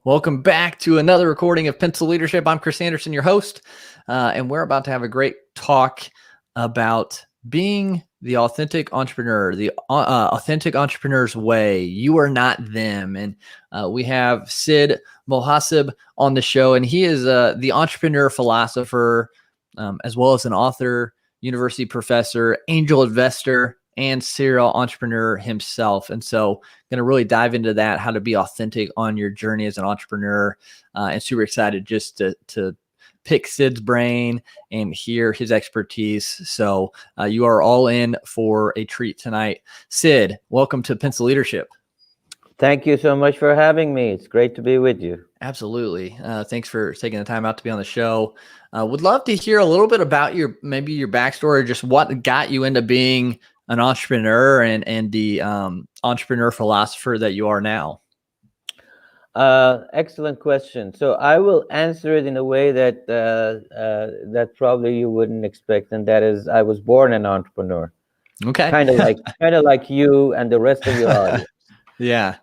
Welcome back to another recording of Pencil Leadership. I'm Chris Anderson, your host, and we're about to have a great talk about being the authentic entrepreneur, the authentic entrepreneur's way. You are not them. And we have Sid Mohasseb on the show, and he is the entrepreneur philosopher, as well as an author, university professor, angel investor, and serial entrepreneur himself. And so going to really dive into that, how to be authentic on your journey as an entrepreneur, and super excited just to pick Sid's brain and hear his expertise. So you are all in for a treat tonight. Sid, welcome to Pencil Leadership. Thank you so much for having me. It's great to be with you. Absolutely. Thanks for taking the time out to be on the show. Would love to hear a little bit about your backstory, just what got you into being an entrepreneur and the entrepreneur philosopher that you are now. Excellent question. So I will answer it in a way that that probably you wouldn't expect, and that is, I was born an entrepreneur. Okay. Kind of like you and the rest of your audience. Yeah.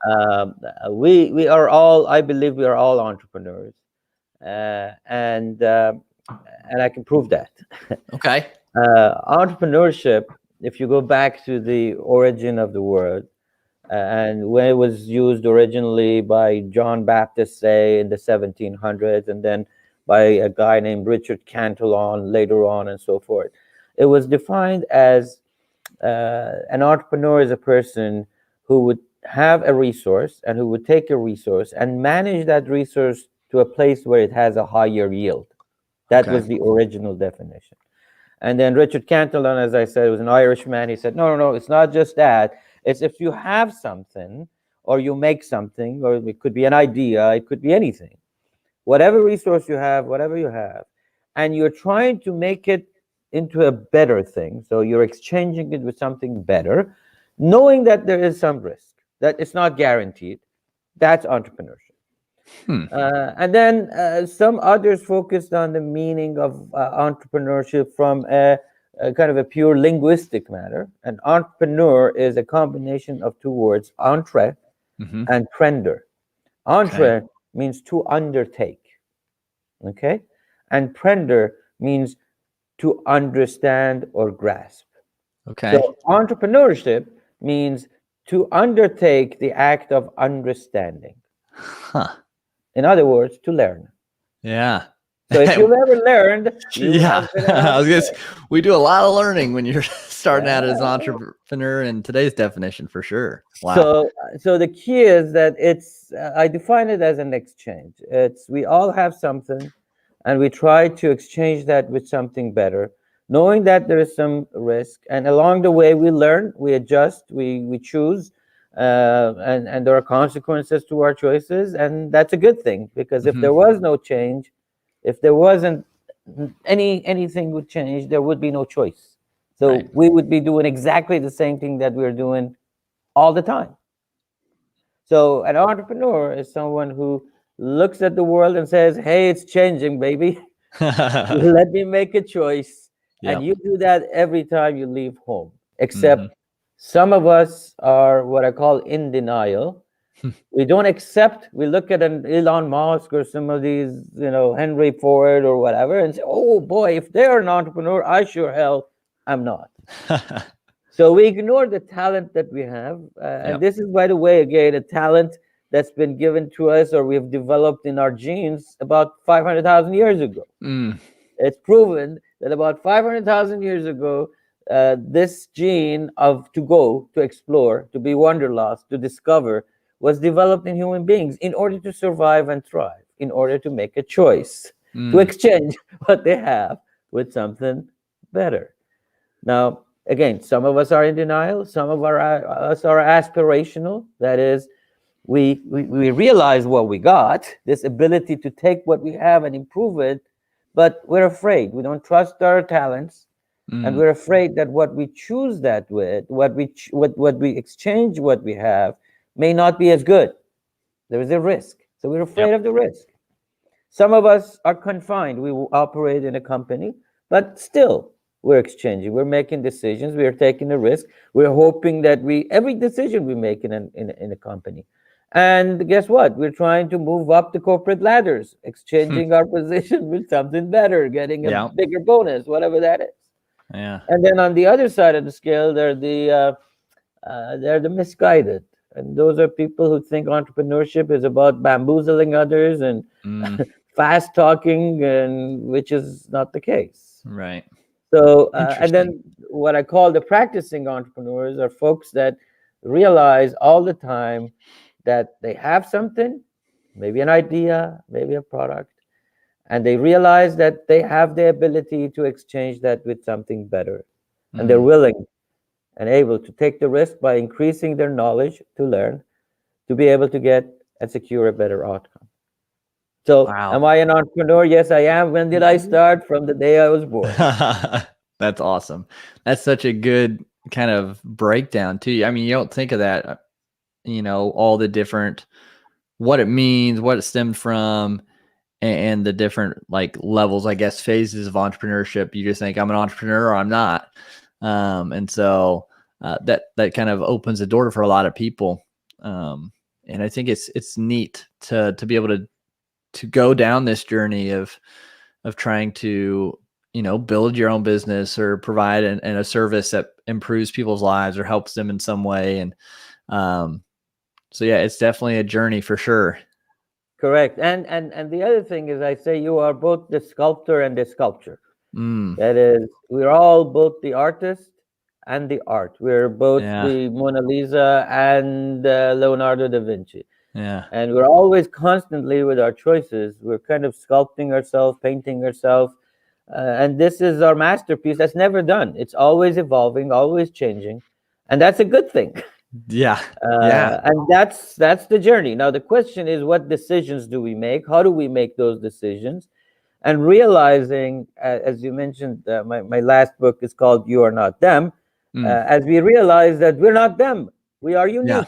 We are all, I believe, we are all entrepreneurs, and I can prove that. Okay. Entrepreneurship, if you go back to the origin of the word, and when it was used originally by John Baptist, say, in the 1700s, and then by a guy named Richard Cantillon later on, and so forth, it was defined as an entrepreneur is a person who would have a resource and who would take a resource and manage that resource to a place where it has a higher yield. That was the original definition. And then Richard Cantillon, as I said, was an Irishman. He said, no, it's not just that. It's if you have something, or you make something, or it could be an idea, it could be anything. Whatever resource you have, whatever you have, and you're trying to make it into a better thing, so you're exchanging it with something better, knowing that there is some risk, that it's not guaranteed, that's entrepreneurship. And then some others focused on the meaning of entrepreneurship from a kind of a pure linguistic matter. And entrepreneur is a combination of two words, entre and prender. Entre means to undertake, okay? And prender means to understand or grasp. Okay. So entrepreneurship means to undertake the act of understanding. In other words, to learn. Yeah. So if you've ever learned, we do a lot of learning when you're starting out as an entrepreneur in today's definition, for sure. Wow. So the key is that it's, I define it as an exchange. It's, we all have something and we try to exchange that with something better, knowing that there is some risk. And along the way, we learn, we adjust, we choose, and there are consequences to our choices. And that's a good thing, because if there was no change, if there wasn't anything would change, there would be no choice. So we would be doing exactly the same thing that we're doing all the time. So an entrepreneur is someone who looks at the world and says, hey, it's changing, baby. Let me make a choice. And you do that every time you leave home, except some of us are what I call in denial. We don't accept. We look at an Elon Musk or some of these, Henry Ford or whatever, and say, oh boy, if they're an entrepreneur, I sure hell I'm not. So we ignore the talent that we have. And this is, by the way, again, a talent that's been given to us, or we've developed in our genes about 500,000 years ago. It's proven that about 500,000 years ago, this gene of to go, to explore, to be wanderlust, to discover, was developed in human beings in order to survive and thrive, in order to make a choice, to exchange what they have with something better. Now, again, some of us are in denial. Some of us are aspirational. That is, we realize what we got, this ability to take what we have and improve it, but we're afraid. We don't trust our talents, and we're afraid that what we choose that with, what we exchange what we have, may not be as good. There is a risk. So we're afraid of the risk. Some of us are confined. We will operate in a company, but still we're exchanging. We're making decisions. We're taking a risk. We're hoping that every decision we make in a company, And guess what? We're trying to move up the corporate ladders, exchanging our position with something better, getting a Yeah. bigger bonus, whatever that is. Yeah. And then on the other side of the scale, they're the misguided, and those are people who think entrepreneurship is about bamboozling others and Mm, fast talking, and which is not the case. right. So, and Interesting. then what I call the practicing entrepreneurs are folks that realize all the time that they have something, maybe an idea, maybe a product, and they realize that they have the ability to exchange that with something better. And they're Mm, willing and able to take the risk by increasing their knowledge to learn, to be able to get and secure a better outcome. So, wow. am I an entrepreneur? Yes, I am. When did I start? From the day I was born. That's awesome. That's such a good kind of breakdown too. I mean, you don't think of that, all the different what it means, what it stemmed from, and the different like levels, I guess, phases of entrepreneurship. You just think I'm an entrepreneur or I'm not. And so that kind of opens the door for a lot of people. And I think it's neat to be able to go down this journey of trying to build your own business or provide and a service that improves people's lives or helps them in some way. And so yeah, it's definitely a journey for sure. Correct. And the other thing is, I say you are both the sculptor and the sculpture. Mm, That is, we're all both the artist and the art. We're both yeah, the Mona Lisa and Leonardo da Vinci. yeah. And we're always constantly with our choices. We're kind of sculpting ourselves, painting ourselves. And this is our masterpiece that's never done. It's always evolving, always changing. And that's a good thing. Yeah. Yeah. And that's the journey. Now the question is, what decisions do we make? How do we make those decisions? And realizing, as you mentioned, my last book is called "You Are Not Them." Mm, As we realize that we're not them, we are yeah. unique.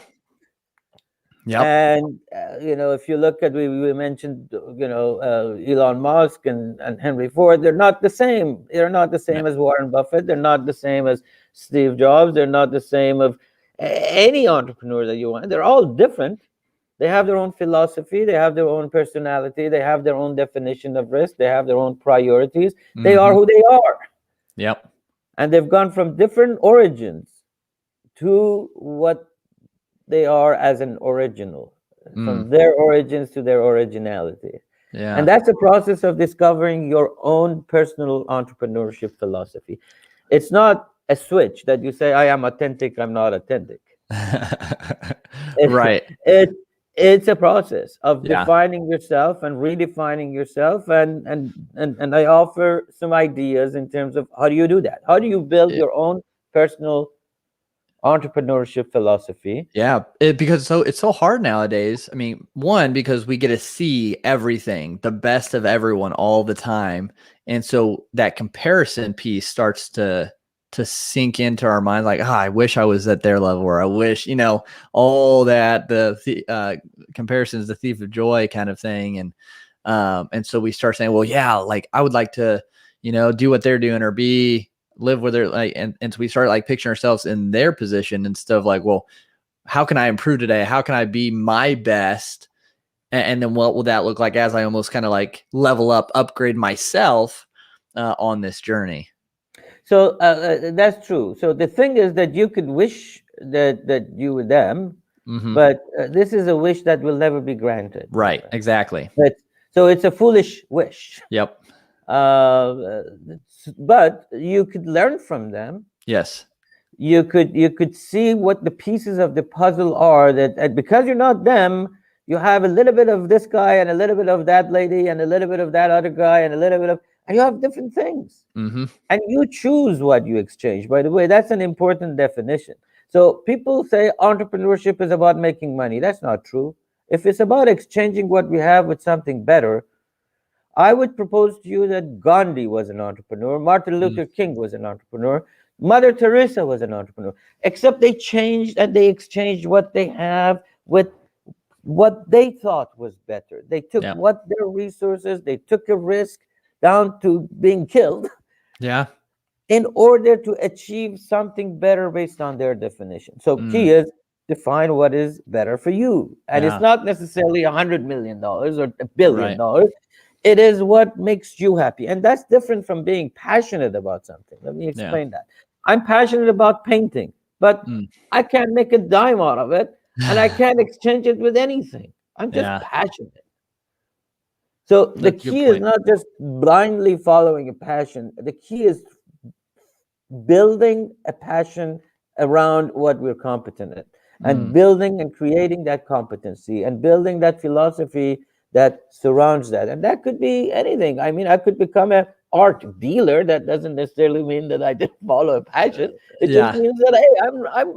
Yep. And if you look at, we mentioned, Elon Musk and Henry Ford, they're not the same. They're not the Yeah. same as Warren Buffett. They're not the same as Steve Jobs. They're not the same of any entrepreneur that you want. They're all different. They have their own philosophy. They have their own personality. They have their own definition of risk. They have their own priorities. They are Mm-hmm. who they are, Yep. and they've gone from different origins to what they are as an original, Mm, from their origins to their originality. And yeah. that's a process of discovering your own personal entrepreneurship philosophy. It's not a switch that you say, I am authentic, I'm not authentic. Right. it, it's a process of Yeah. defining yourself and redefining yourself. And I offer some ideas in terms of how do you do that? How do you build It- your own personal entrepreneurship philosophy? yeah. Because it's so hard nowadays. I mean, one, because we get to see everything, the best of everyone all the time. And so that comparison piece starts to sink into our mind, like, I wish I was at their level, or I wish, all that comparison is the thief of joy kind of thing. And so we start saying, well, yeah, like I would like to, do what they're doing or live where they're like, and so we start like picturing ourselves in their position instead of like, well, how can I improve today? How can I be my best? And then what will that look like as I almost kind of like level up, upgrade myself on this journey? So that's true. So the thing is that you could wish that you were them, Mm-hmm. but this is a wish that will never be granted, my Right. friend. Exactly. So it's a foolish wish. Yep. Uh, but you could learn from them. Yes. You could see what the pieces of the puzzle are, that because you're not them, you have a little bit of this guy and a little bit of that lady and a little bit of that other guy and a little bit of, and you have different things. Mm-hmm. And you choose what you exchange. By the way, that's an important definition. So people say entrepreneurship is about making money. That's not true. If it's about exchanging what we have with something better, I would propose to you that Gandhi was an entrepreneur, Martin Mm. Luther King was an entrepreneur, Mother Teresa was an entrepreneur, except they changed and they exchanged what they have with what they thought was better. They took Yeah. what their resources, they took a risk down to being killed Yeah. in order to achieve something better based on their definition. So Mm. key is define what is better for you. And it's Yeah. not necessarily $100 million or $1 billion. Right. It is what makes you happy. And that's different from being passionate about something. Let me Yeah. explain that. I'm passionate about painting, but Mm. I can't make a dime out of it and I can't exchange it with anything. I'm just Yeah. passionate. So the That's a good key is point. not just blindly following a passion. The key is building a passion around what we're competent at, and Mm. building and creating that competency and building that philosophy that surrounds that. And that could be anything. I mean, I could become an art dealer. That doesn't necessarily mean that I didn't follow a passion. It just Yeah. means that, hey,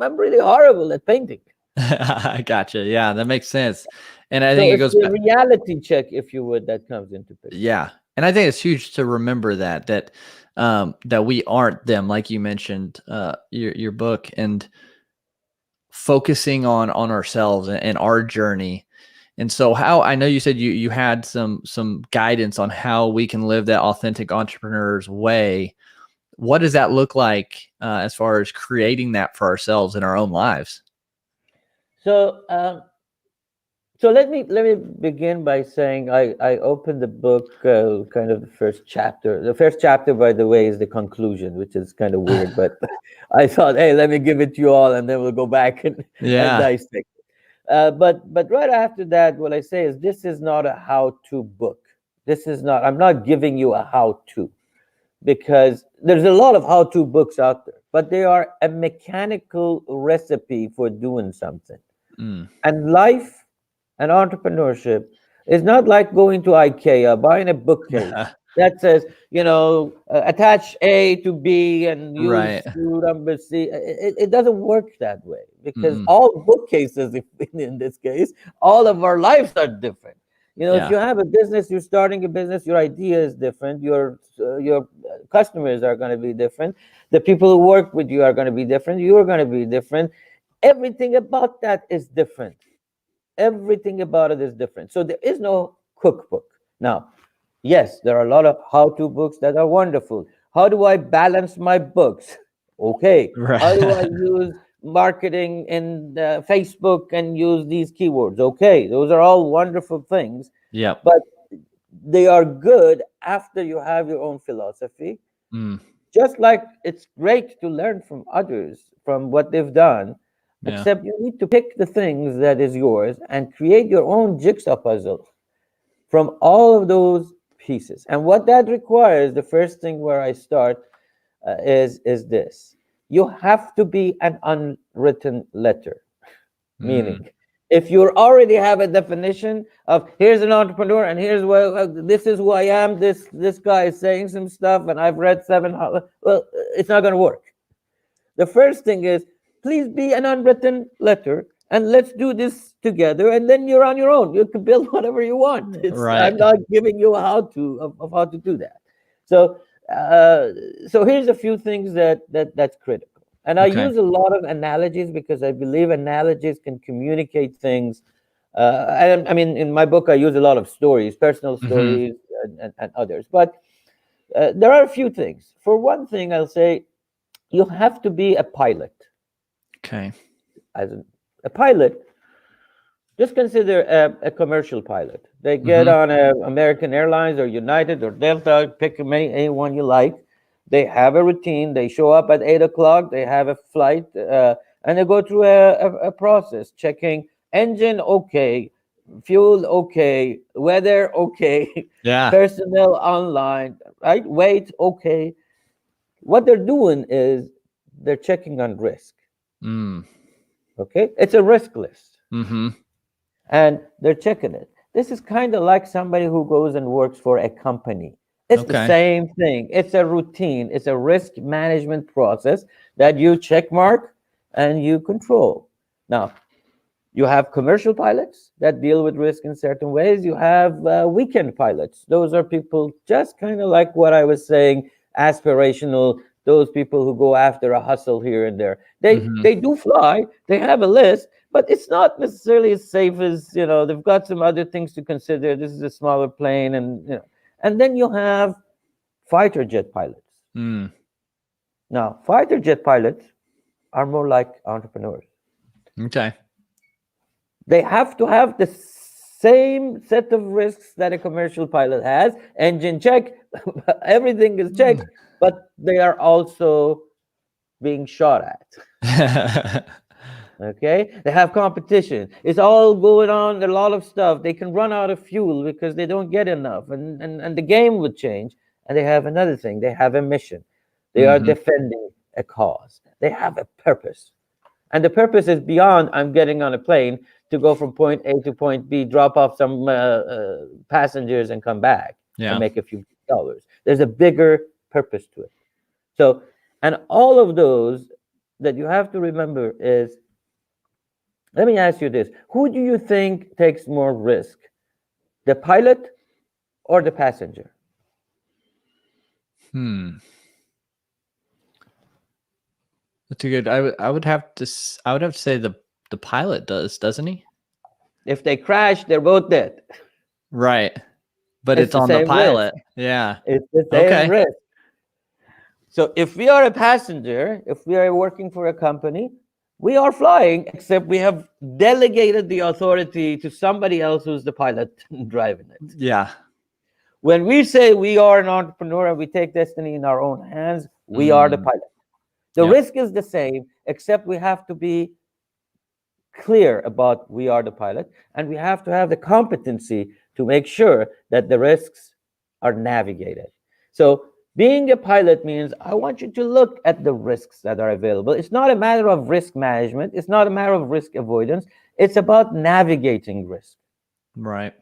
I'm really horrible at painting. I gotcha. Yeah, that makes sense. And I So think it it's goes the back. reality check, if you would, that comes into picture. Yeah. And I think it's huge to remember that we aren't them, like you mentioned, your book, and focusing on ourselves and our journey. And so how I know you said you had some guidance on how we can live that authentic entrepreneur's way. What does that look like as far as creating that for ourselves in our own lives? So so let me begin by saying I opened the book, kind of the first chapter. The first chapter, by the way, is the conclusion, which is kind of weird, but I thought, hey, let me give it to you all, and then we'll go back and Yeah. dissect. But right after that, what I say is, this is not a how-to book. This is not. I'm not giving you a how-to, because there's a lot of how-to books out there, but they are a mechanical recipe for doing something. Mm. And life and entrepreneurship is not like going to IKEA, buying a bookcase that says, attach A to B and use Right. screw number C. It doesn't work that way, because Mm-mm. all bookcases, in this case, all of our lives are different. If Yeah. you have a business, you're starting a business, your idea is different. Your customers are going to be different. The people who work with you are going to be different. You are going to be different. Everything about that is different. Everything about it is different. So there is no cookbook. Now, yes, there are a lot of how-to books that are wonderful. How do I balance my books? Okay. How do I Right. use marketing in Facebook and use these keywords? Okay. Those are all wonderful things, Yep. but they are good after you have your own philosophy. Mm. Just like it's great to learn from others, from what they've done, Yeah. except you need to pick the things that is yours and create your own jigsaw puzzle from all of those pieces. And what that requires, the first thing where I start, is this: you have to be an unwritten letter. Mm. Meaning, if you already have a definition of, here's an entrepreneur and here's what, this is who I am, this guy is saying some stuff and I've read well, it's not going to work. The first thing is, please be an unwritten letter and let's do this together, and then you're on your own. You can build whatever you want. Right. I'm not giving you a how to of how to do that. So uh, so here's a few things that's critical. And I Okay. use a lot of analogies because I believe analogies can communicate things. I mean, in my book, I use a lot of stories, personal Hmm. stories, and others. But there are a few things. For one thing, I'll say, you have to be a pilot. Okay. As a pilot, just consider a commercial pilot. They get Hmm. on American Airlines or United or Delta, pick any one you like. They have a routine. They show up at 8 o'clock. They have a flight, and they go through a process, checking engine okay, fuel okay, weather okay, Yeah. personnel online, right? Weight okay. What they're doing is they're checking on risk. Mm. Okay, it's a risk list, Hmm. and they're checking it. This is kind of like somebody who goes and works for a company. It's the Okay. same thing. It's a routine. It's a risk management process that you check mark and you control. Now, you have commercial pilots that deal with risk in certain ways. You have weekend pilots. Those are people just kind of like what I was saying, aspirational. Those people who go after a hustle here and there. They Hmm. they do fly. They have a list, but it's not necessarily as safe as, they've got some other things to consider. This is a smaller plane, and. And then you have fighter jet pilots. Mm. Now, fighter jet pilots are more like entrepreneurs. Okay. They have to have the same set of risks that a commercial pilot has. Engine check, everything is checked, but they are also being shot at. Okay, they have competition. It's all going on. A lot of stuff. They can run out of fuel because they don't get enough, and the game would change. And they have another thing. They have a mission. They are defending a cause. They have a purpose, and the purpose is beyond. I'm getting on a plane to go from point A to point B, drop off some passengers, and come back and make a few dollars. There's a bigger purpose to it. So, and all of those that you have to remember is. Let me ask you this. Who do you think takes more risk? The pilot or the passenger? That's a good. I would have to say the pilot does, doesn't he? If they crash, they're both dead. Right. But it's on the pilot. Risk. Yeah. It's the same risk. So if we are a passenger, if we are working for a company, we are flying, except we have delegated the authority to somebody else who's the pilot driving it. Yeah. When we say we are an entrepreneur and we take destiny in our own hands, we are the pilot. The risk is the same, except we have to be clear about we are the pilot, and we have to have the competency to make sure that the risks are navigated. So being a pilot means I want you to look at the risks that are available. It's not a matter of risk management. It's not a matter of risk avoidance. It's about navigating risk. Right.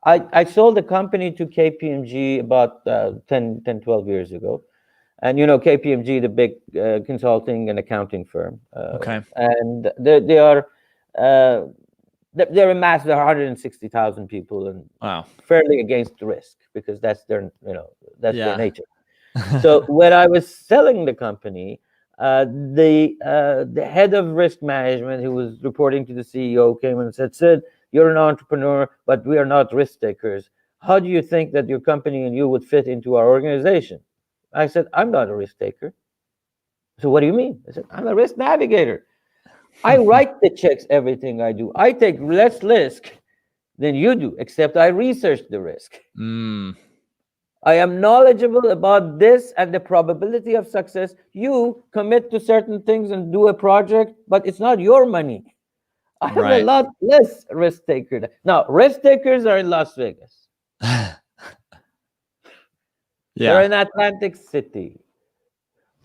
I sold a company to KPMG about 10, 12 years ago. And you know, KPMG, the big consulting and accounting firm. And they are they're a mass. There are 160,000 people, and fairly against the risk because that's their their nature. So when I was selling the company, the head of risk management, who was reporting to the CEO, came and said, "Sid, you're an entrepreneur, but we are not risk takers. How do you think that your company and you would fit into our organization?" I said, "I'm not a risk taker." So what do you mean? I said, "I'm a risk navigator. I write the checks, everything I do. I take less risk than you do, except I research the risk. I am knowledgeable about this and the probability of success. You commit to certain things and do a project, but it's not your money. I am a lot less risk taker." Now, risk takers are in Las Vegas. They're in Atlantic City.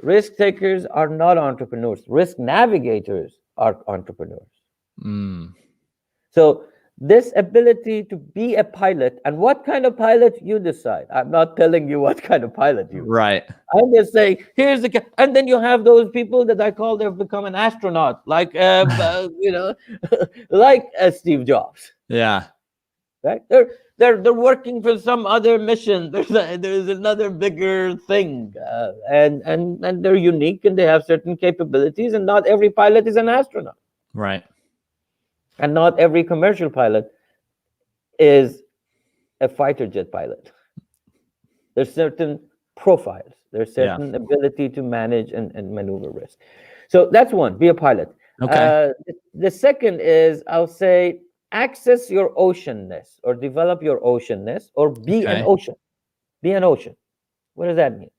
Risk takers are not entrepreneurs. Risk navigators are entrepreneurs. So this ability to be a pilot, and what kind of pilot you decide. I'm not telling you what kind of pilot you. Right. I'm just saying, here's the, and then you have those people that I call they've become an astronaut, like like Steve Jobs. Yeah. Right. They're working for some other mission. There's another bigger thing, and they're unique and they have certain capabilities. And not every pilot is an astronaut. Right. And not every commercial pilot is a fighter jet pilot. There's certain profiles. There's certain ability to manage and maneuver risk. So that's one. Be a pilot. Okay. The second is, I'll say, access your oceanness, or develop your oceanness, or be an ocean. Be an ocean. What does that mean?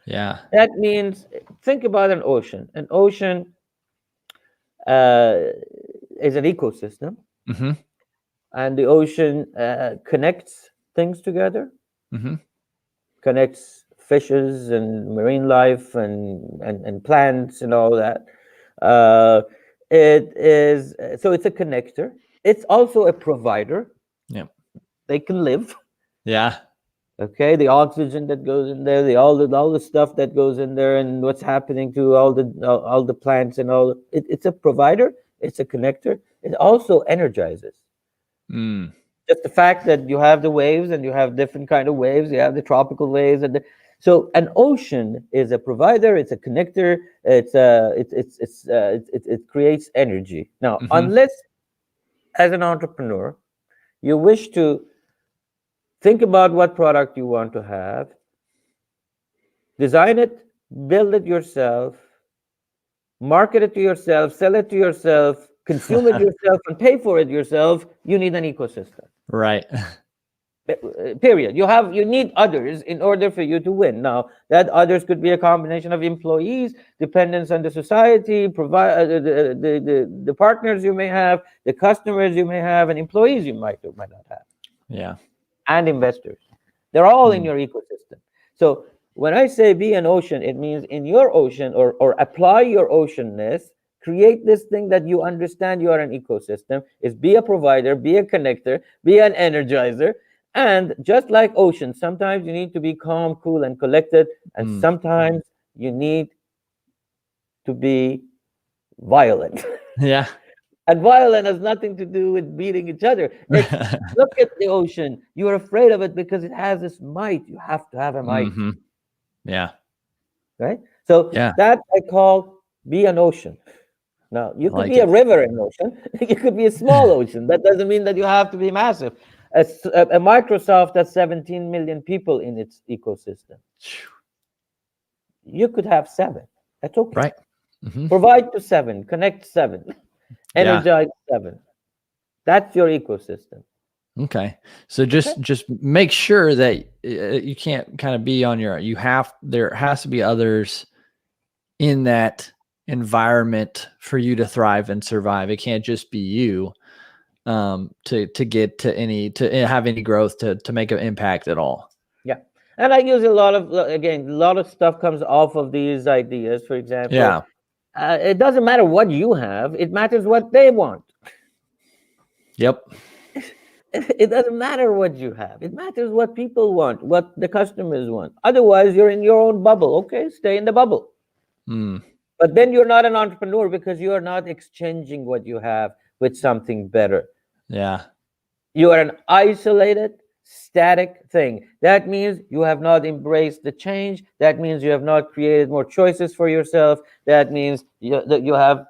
Yeah. That means, think about an ocean. An ocean is an ecosystem, and the ocean connects things together, connects fishes and marine life and plants and all that. It is, so it's a connector. It's also a provider. Yeah. They can live. Yeah. Okay, the oxygen that goes in there, all the stuff that goes in there, and what's happening to all the plants and all. It's a provider. It's a connector. It also energizes. Just the fact that you have the waves, and you have different kind of waves. You have the tropical waves, and so an ocean is a provider. It's a connector. It creates energy. Now, unless as an entrepreneur, you wish to think about what product you want to have, design it, build it yourself, market it to yourself, sell it to yourself, consume it yourself and pay for it yourself, you need an ecosystem. Right. Period. You need others in order for you to win. Now, that others could be a combination of employees, dependence on the society, provide the partners you may have, the customers you may have, and employees you might or might not have. Yeah. And investors. They're all in your ecosystem. So when I say be an ocean, it means in your ocean, or apply your oceanness, create this thing that you understand you are an ecosystem, is be a provider, be a connector, be an energizer. And just like ocean, sometimes you need to be calm, cool, and collected, and sometimes you need to be violent. Yeah. And violent has nothing to do with beating each other. It's look at the ocean. You're afraid of it because it has this might. You have to have a might. Yeah. Right? So Yeah. that I call be an ocean. Now, you could like be a it. river in ocean. You could be a small ocean. That doesn't mean that you have to be massive. A Microsoft has 17 million people in its ecosystem. You could have 7. That's okay. Right. Provide to 7. Connect 7. Yeah. Energize 7. That's your ecosystem. Okay. So just make sure that you can't kind of be on your, there has to be others in that environment for you to thrive and survive. It can't just be you to get to have any growth, to make an impact at all. Yeah. And I use a lot of stuff comes off of these ideas. For example, Yeah. It doesn't matter what you have, it matters what they want. Yep. It doesn't matter what you have. It matters what people want, what the customers want. Otherwise, you're in your own bubble. Okay, stay in the bubble. But then you're not an entrepreneur because you are not exchanging what you have with something better. Yeah. You are an isolated, static thing. That means you have not embraced the change. That means you have not created more choices for yourself. That means you are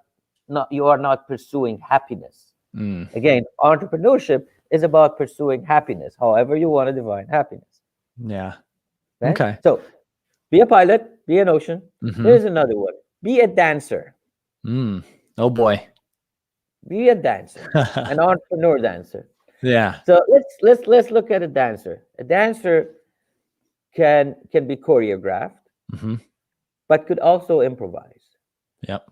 not pursuing happiness. Again, entrepreneurship is about pursuing happiness, however you want to define happiness. Yeah. Right? Okay. So be a pilot, be an ocean. Here's another one. Be a dancer. Oh boy. Be a dancer, an entrepreneur dancer. Yeah. So let's look at a dancer. A dancer can be choreographed, but could also improvise. Yep.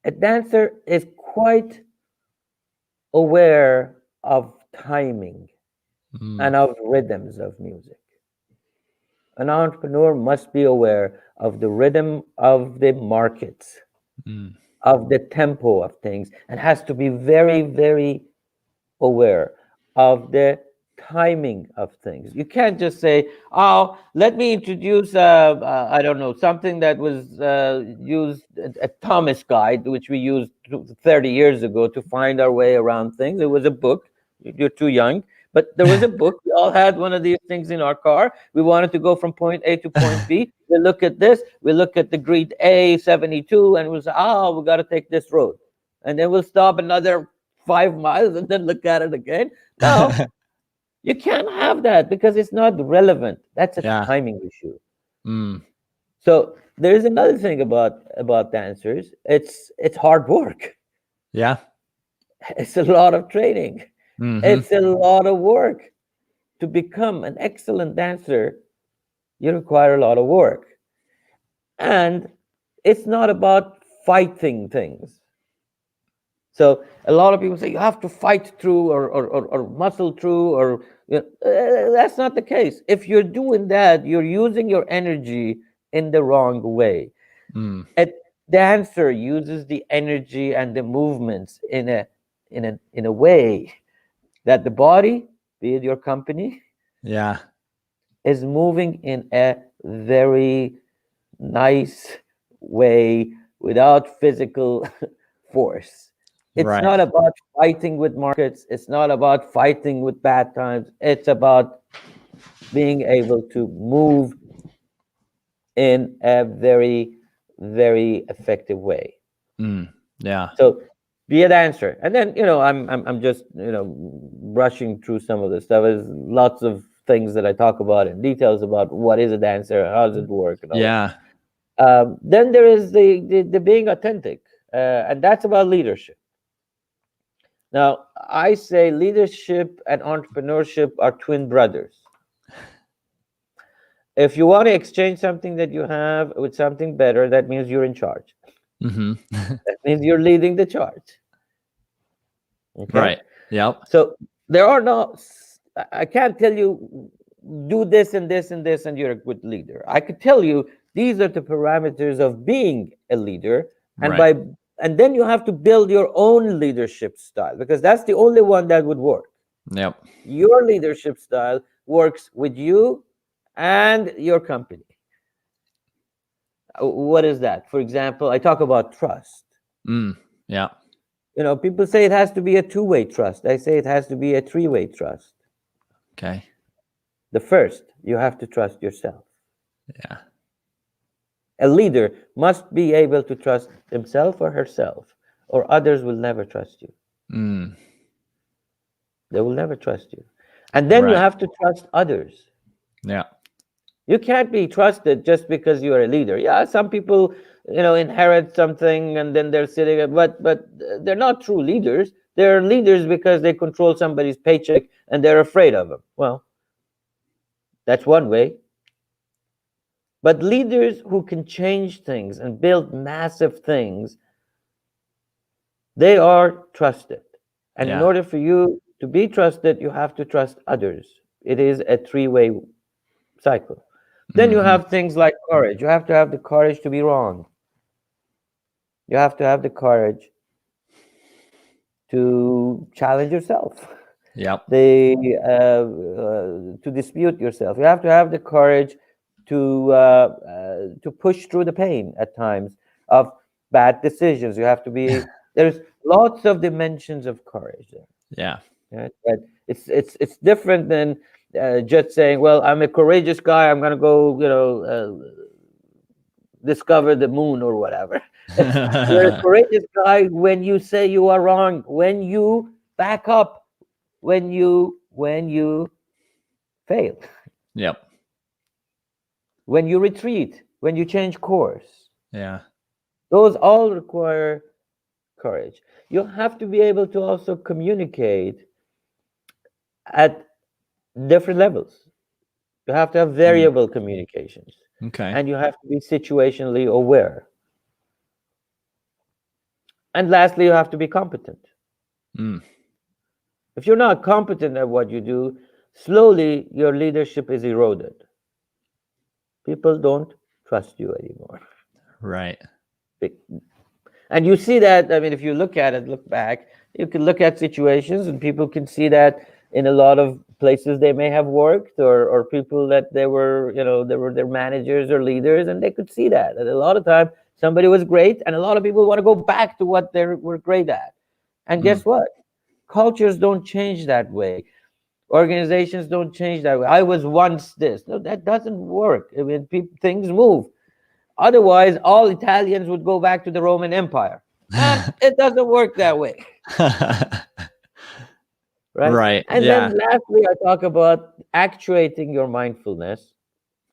A dancer is quite aware of timing and of rhythms of music. An entrepreneur must be aware of the rhythm of the markets, of the tempo of things, and has to be very, very aware of the timing of things. You can't just say, "Oh, let me introduce, I don't know, something that was used, a Thomas guide, which we used 30 years ago to find our way around things." It was a book. You're too young, but there was a book. We all had one of these things in our car. We wanted to go from point A to point B. We look at this. We look at the grid A72, and we say, "Oh, we got to take this road," and then we'll stop another 5 miles and then look at it again. No, you can't have that because it's not relevant. That's a timing issue. So there's another thing about dancers. It's hard work. Yeah. It's a lot of training. It's a lot of work. To become an excellent dancer, you require a lot of work. And it's not about fighting things. So a lot of people say you have to fight through or muscle through, or that's not the case. If you're doing that, you're using your energy in the wrong way. A dancer uses the energy and the movements in a way that the body, be it your company, is moving in a very nice way without physical force. It's not about fighting with markets. It's not about fighting with bad times. It's about being able to move in a very, very effective way. Yeah. So be a dancer. And then, I'm just, brushing through some of this stuff. There's lots of things that I talk about in details about what is a dancer, how does it work, and all that. Then there is the being authentic, and that's about leadership. Now, I say leadership and entrepreneurship are twin brothers. If you want to exchange something that you have with something better, that means you're in charge. Mm-hmm. That means you're leading the charge. Okay. Right. Yep. So there are no, I can't tell you do this and this and this and you're a good leader. I could tell you these are the parameters of being a leader, and Right. and then you have to build your own leadership style, because that's the only one that would work. Yep. Your leadership style works with you and your company. What is that? For example, I talk about trust. Yeah. People say it has to be a two-way trust. I say it has to be a three-way trust. Okay. The first, you have to trust yourself. Yeah. A leader must be able to trust himself or herself, or others will never trust you. They will never trust you. And then you Right. have to trust others. Yeah. You can't be trusted just because you are a leader. Yeah, some people, inherit something and then they're sitting, but they're not true leaders. They're leaders because they control somebody's paycheck and they're afraid of them. Well, that's one way. But leaders who can change things and build massive things, they are trusted. And in Yeah. order for you to be trusted, you have to trust others. It is a three-way cycle. Then you have things like courage. You have to have the courage to be wrong. You have to have the courage to challenge yourself. Yep. To dispute yourself. You have to have the courage to push through the pain at times of bad decisions. You have to be. There's lots of dimensions of courage there. Yeah. Right? But it's different than just saying, "Well, I'm a courageous guy. I'm gonna go, discover the moon or whatever." You're a courageous guy when you say you are wrong, when you back up, when you fail, Yep. when you retreat, when you change course. Yeah. Those all require courage. You have to be able to also communicate at different levels. You have to have variable communications. Okay. And you have to be situationally aware. And lastly, you have to be competent. If you're not competent at what you do, slowly your leadership is eroded. People don't trust you anymore. Right. And you see that, if you look back, you can look at situations and people can see that in a lot of places they may have worked, or people that they were their managers or leaders, and they could see that. And a lot of time somebody was great and a lot of people want to go back to what they were great at. And guess what? Cultures don't change that way. Organizations don't change that way. I was once this. No, that doesn't work. Things move. Otherwise, all Italians would go back to the Roman Empire. And it doesn't work that way. Right? And then lastly, I talk about actuating your mindfulness.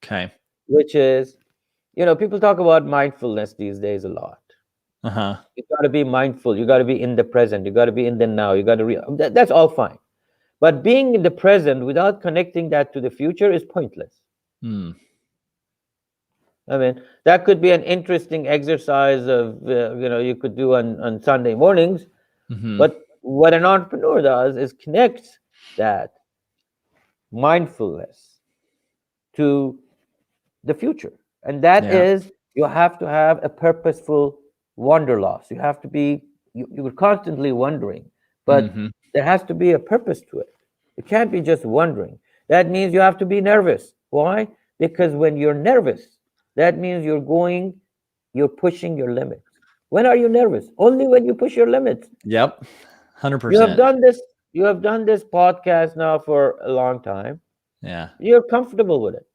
Okay. Which is, people talk about mindfulness these days a lot. You got to be mindful. You got to be in the present. You got to be in the now. You got to that's all fine. But being in the present without connecting that to the future is pointless. That could be an interesting exercise of, you could do on Sunday mornings. But what an entrepreneur does is connect that mindfulness to the future. And that is, you have to have a purposeful wanderlust. You have to be, you're constantly wondering, but there has to be a purpose to it. It can't be just wondering. That means you have to be nervous. Why? Because when you're nervous, that means you're pushing your limits. When are you nervous? Only when you push your limits. Yep. 100%. You have done this podcast now for a long time. Yeah. You're comfortable with it.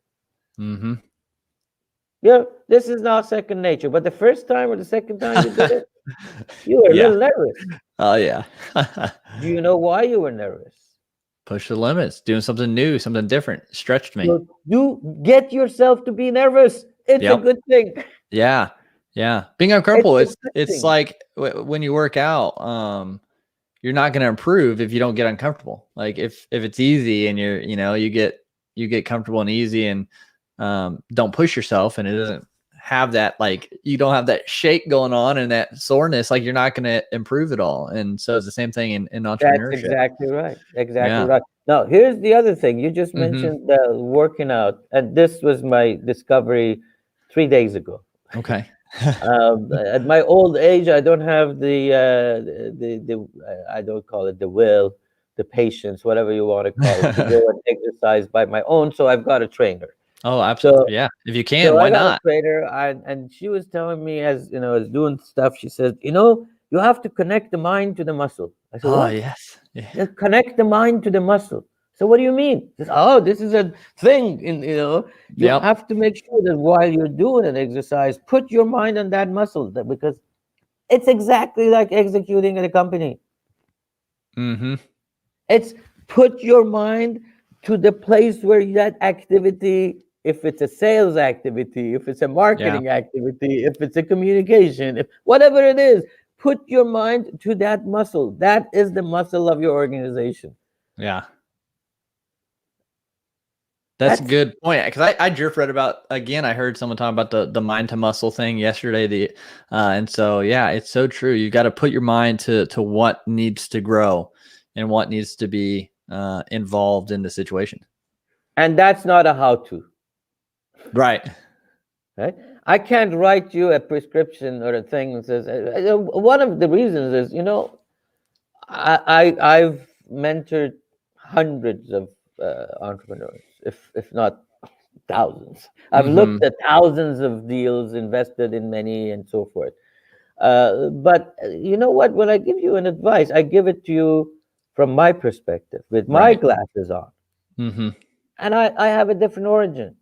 Yeah, this is now second nature. But the first time or the second time you did it, you were a little nervous. Oh, yeah. Do you know why you were nervous? Push the limits, doing something new, something different, stretched me. So you get yourself to be nervous. It's a good thing. Yeah. Yeah. Being uncomfortable, it's like when you work out, you're not going to improve if you don't get uncomfortable. Like if it's easy and you get comfortable and easy and don't push yourself, and it doesn't have that, like you don't have that shake going on and that soreness, like you're not going to improve at all. And so it's the same thing in That's entrepreneurship. exactly right. Exactly Yeah. right. Now, here's the other thing. You just Mm-hmm. mentioned working out, and this was my discovery 3 days ago. Okay. At my old age, I don't have I don't call it the will, the patience, whatever you want to call it, to go and exercise by my own. So I've got a trainer. Oh, So absolutely. Yeah. If you can, so why I got a not? trainer, and she was telling me, as you know, as doing stuff. She said, you have to connect the mind to the muscle. I said, Oh, what? yes. Yeah. Just connect the mind to the muscle. So what do you mean? She says, oh, this is a thing. You Yep. have to make sure that while you're doing an exercise, put your mind on that muscle, because it's exactly like executing in a company. Mm-hmm. It's put your mind to the place where that activity, if it's a sales activity, if it's a Yeah. marketing activity, if it's a communication, if whatever it is, put your mind to that muscle. That is the muscle of your organization. Yeah. That's a That's good point, because I just read about, again, I heard someone talking about the mind to muscle thing yesterday. And so yeah, it's so true. You got to put your mind to what needs to grow and what needs to be involved in the situation. and that's not a how-to, Right. right? I can't write you a prescription or a thing that says. One of the reasons is, I've mentored hundreds of entrepreneurs, if not thousands. I've Mm-hmm. looked at thousands of deals, invested in many, and so forth. But you know what? When I give you an advice, I give it to you from my perspective, with my Right. glasses on, Mm-hmm. and I have a different origin.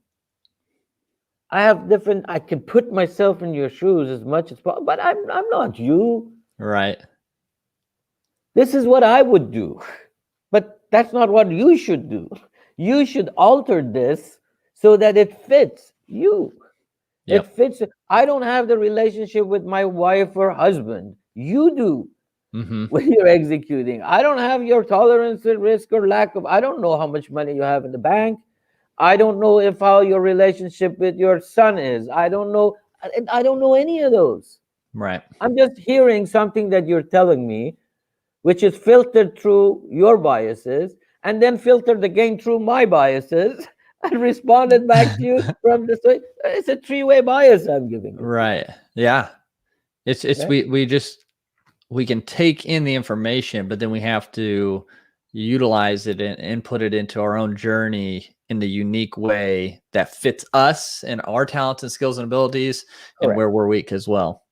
I have different. I can put myself in your shoes as much as possible, but I'm not you. Right. This is what I would do, but that's not what you should do. You should alter this so that it fits you. It Yep. fits. I don't have the relationship with my wife or husband. You do Mm-hmm. when you're executing. I don't have your tolerance at risk or lack of. I don't know how much money you have in the bank. I don't know if how your relationship with your son is. I don't know. I don't know any of those. Right. I'm just hearing something that you're telling me, which is filtered through your biases, and then filtered again through my biases, and responded back to you from the side. It's a three-way bias I'm giving it to you. Right. Yeah. It's Right? we can take in the information, but then we have to utilize it and put it into our own journey in the unique way that fits us and our talents and skills and abilities and Correct. where we're weak as well.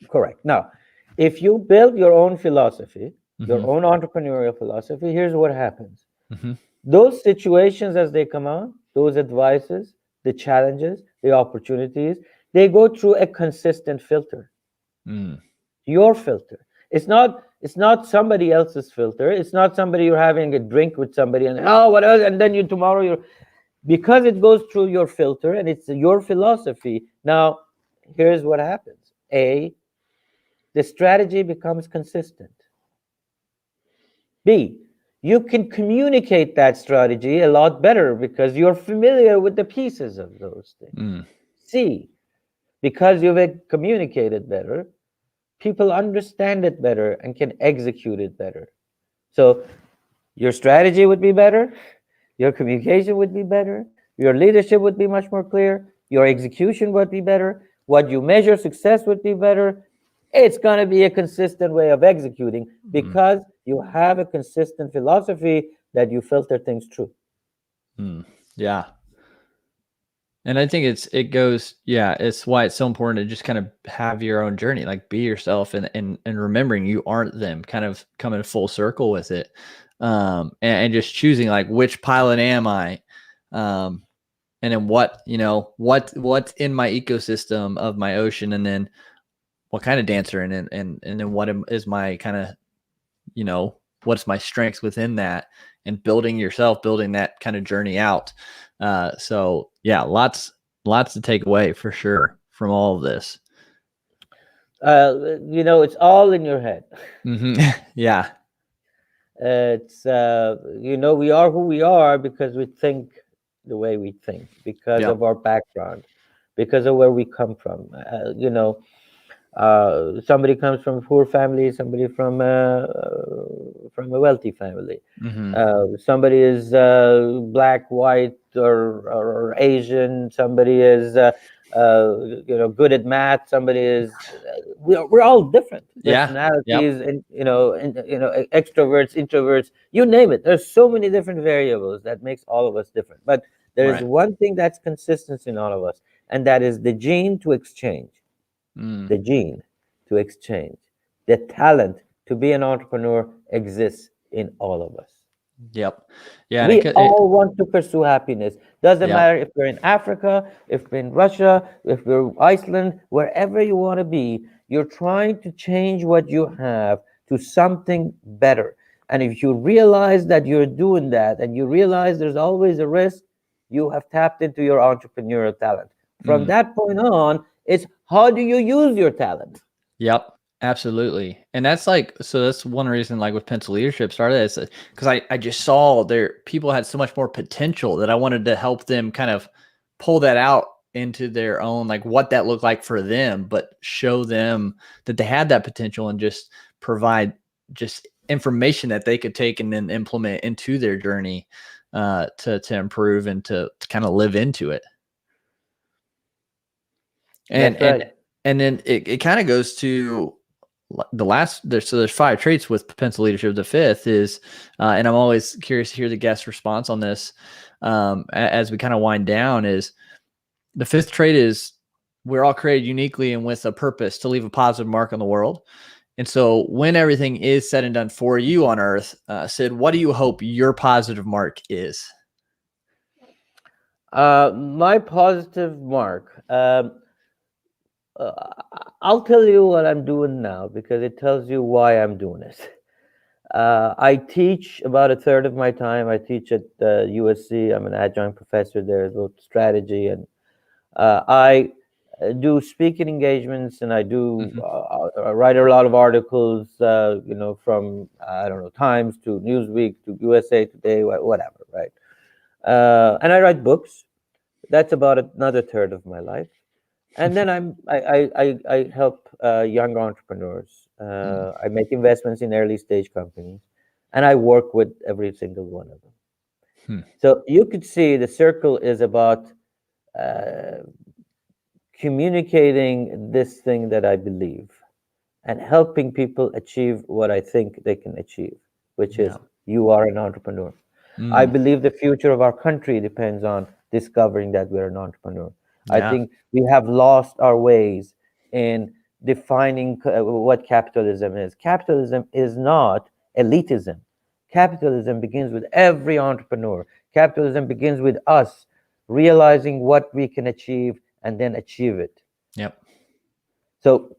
Correct. Now, if you build your own philosophy, your Mm-hmm. own entrepreneurial philosophy, here's what happens. Mm-hmm. Those situations as they come on, those advices, the challenges, the opportunities, they go through a consistent filter. Mm. Your filter. It's not somebody else's filter. It's not somebody you're having a drink with somebody and oh what else, and then you tomorrow you're, because it goes through your filter and it's your philosophy. Now, here's what happens. The strategy becomes consistent. B, you can communicate that strategy a lot better because you're familiar with the pieces of those things. Mm. C, because you've communicated better, people understand it better and can execute it better. So your strategy would be better, your communication would be better, your leadership would be much more clear, your execution would be better, what you measure success would be better. It's going to be a consistent way of executing because you have a consistent philosophy that you filter things through. Mm. Yeah. And I think it's why it's so important to just kind of have your own journey, like be yourself and remembering you aren't them, kind of coming full circle with it. And just choosing like which pilot am I? And then what's in my ecosystem of my ocean, and then what kind of dancer and then is my kind of, what's my strengths within that, and building that kind of journey out. So yeah, lots to take away for sure from all of this. It's all in your head. Mm-hmm. Yeah. It's we are who we are because we think the way we think, because Yep. of our background, because of where we come from. Somebody comes from a poor family, somebody from a wealthy family. Mm-hmm. Somebody is black, white, or Asian. Somebody is good at math. Somebody is we're all different Yeah. Yep. personalities, and extroverts, introverts, you name it. There's so many different variables that makes all of us different. But there is Right. one thing that's consistent in all of us, and that is the gene to exchange. Mm. The gene to exchange, the talent to be an entrepreneur exists in all of us. Yep. Yeah. And it We could. all want to pursue happiness. Doesn't Yep. matter if we're in Africa, if we're in Russia, if we're Iceland, wherever you want to be, you're trying to change what you have to something better. And if you realize that you're doing that and you realize there's always a risk, you have tapped into your entrepreneurial talent. From Mm. that point on, it's how do you use your talent? Yep. Absolutely. And that's like, so that's one reason, like with Pencil Leadership started, is because I just saw there people had so much more potential that I wanted to help them kind of pull that out into their own, like what that looked like for them, but show them that they had that potential and just provide just information that they could take and then implement into their journey to improve and to kind of live into it. And That's right. and then it kind of goes to the last there's 5 traits with pencil leadership. The fifth is and I'm always curious to hear the guest response on this as we kind of wind down, is the fifth trait is we're all created uniquely and with a purpose to leave a positive mark on the world. And so when everything is said and done for you on earth, Sid, what do you hope your positive mark is? My positive mark. Uh, I'll tell you what I'm doing now because it tells you why I'm doing it. I teach about a third of my time. I teach at USC. I'm an adjunct professor there about strategy, and I do speaking engagements, and I do Mm-hmm. write a lot of articles. From I don't know Times to Newsweek to USA Today, whatever, right? And I write books. That's about another third of my life. And then I help young entrepreneurs. I make investments in early stage companies, and I work with every single one of them. Hmm. So you could see the circle is about uh, communicating this thing that I believe and helping people achieve what I think they can achieve, which Yeah. is you are an entrepreneur. I Mm. believe the future of our country depends on discovering that we're an entrepreneur. I Yeah. think we have lost our ways in defining what capitalism is. Capitalism is not elitism. Capitalism begins with every entrepreneur. Capitalism begins with us realizing what we can achieve and then achieve it. Yep. So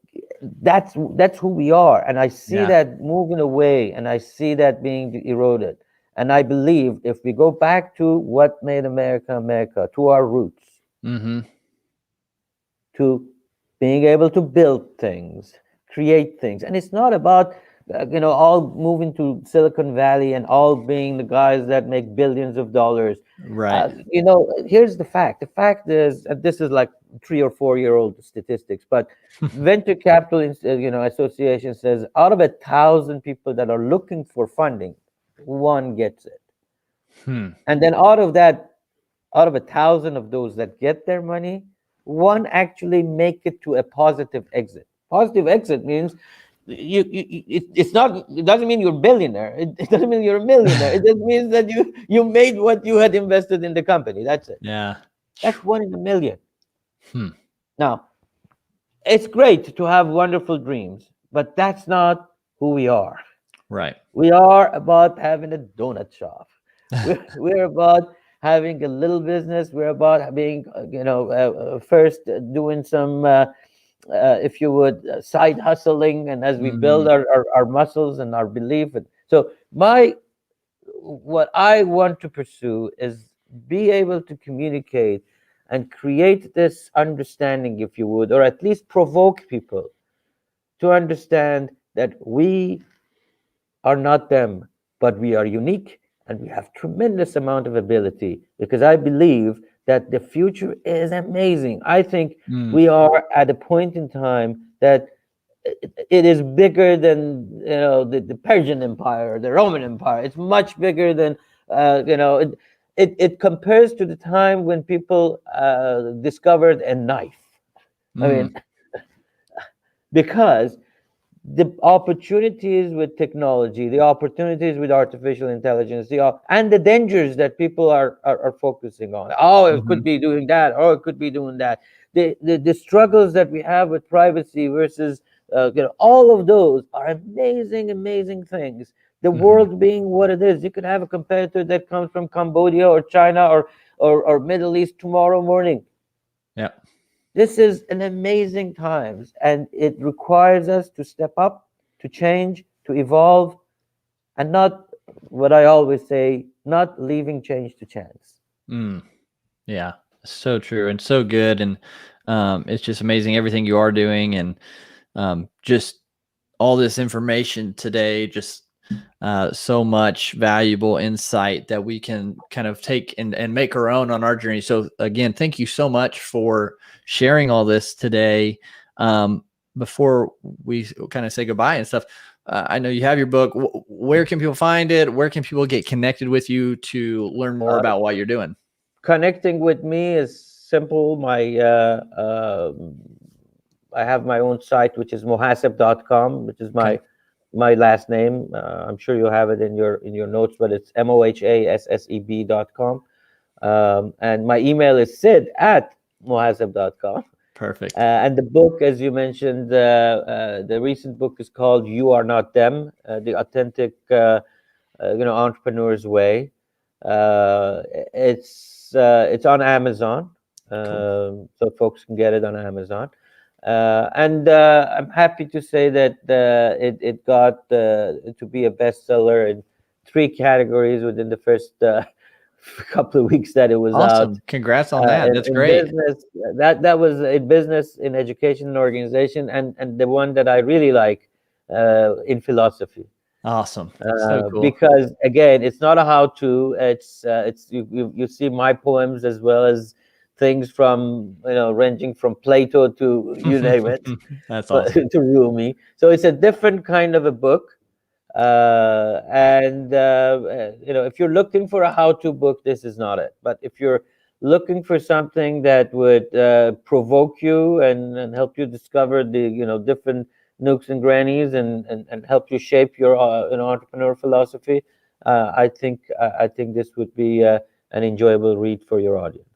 that's who we are, and I see Yeah. that moving away, and I see that being eroded. And I believe if we go back to what made America America, to our roots, Mm-hmm. to being able to build things, create things, and it's not about all moving to Silicon Valley and all being the guys that make billions of dollars. Right. Here's the fact. The fact is, and this is like 3 or 4 year old statistics, but venture capital association says out of 1,000 people that are looking for funding, one gets it. Hmm. And then out of 1,000 of those that get their money, one actually make it to a positive exit. Positive exit means it's not. It doesn't mean you're a billionaire. It doesn't mean you're a millionaire. It just means that you made what you had invested in the company. That's it. Yeah. That's one in a million. Hmm. Now, it's great to have wonderful dreams, but that's not who we are. Right. We are about having a donut shop. We're about having a little business. We're about being, first doing some, if you would, side hustling. And as we build Mm. our muscles and our belief. So what I want to pursue is be able to communicate and create this understanding, if you would, or at least provoke people to understand that we are not them. but we are unique and we have tremendous amount of ability, because I believe that the future is amazing. I think Mm, we are at a point in time that it is bigger than, the Persian Empire, the Roman Empire. It's much bigger than, it compares to the time when people discovered a knife. I mm, mean, because the opportunities with technology, the opportunities with artificial intelligence, and the dangers that people are focusing on. Oh, it could mhm, be doing that. Oh, it could be doing that. The struggles that we have with privacy versus, all of those are amazing, amazing things. The mhm. world being what it is, you could have a competitor that comes from Cambodia or China or Middle East tomorrow morning. Yeah. This is an amazing times, and it requires us to step up, to change, to evolve, and not, what I always say, not leaving change to chance. Mm. Yeah, so true and so good. And it's just amazing everything you are doing, and just all this information today, just so much valuable insight that we can kind of take and make our own on our journey. So again, thank you so much for sharing all this today. Before we kind of say goodbye and stuff, I know you have your book. Where can people find it? Where can people get connected with you to learn more Uh, about what you're doing? Connecting with me is simple. I have my own site, which is mohasseb.com, which is Okay. my last name. I'm sure you have it in your notes, but it's mohasseb.com. And my email is sid@mohasseb.com. Perfect. And the book, as you mentioned, the recent book is called "You Are Not Them: The Authentic, Entrepreneur's Way." Uh, it's on Amazon, Cool. so folks can get it on Amazon. And I'm happy to say that it got to be a bestseller in three categories within the first couple of weeks that it was out. Awesome. Congrats on that. That's In great. business, that was in business, in education and organization, and the one that I really like, in philosophy. Awesome. So cool. Because again, it's not a how-to. It's you see my poems as well as things from, ranging from Plato to you name it, That's but awesome. to Rumi. So it's a different kind of a book. And if you're looking for a how-to book, this is not it. But if you're looking for something that would provoke you and help you discover the, different nooks and grannies, and help you shape your entrepreneur philosophy, I think this would be an enjoyable read for your audience.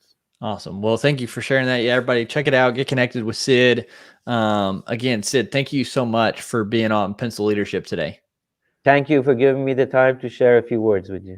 Awesome. Well, thank you for sharing that. Yeah, everybody check it out. Get connected with Sid. Again, Sid, thank you so much for being on Pencil Leadership today. Thank you for giving me the time to share a few words with you.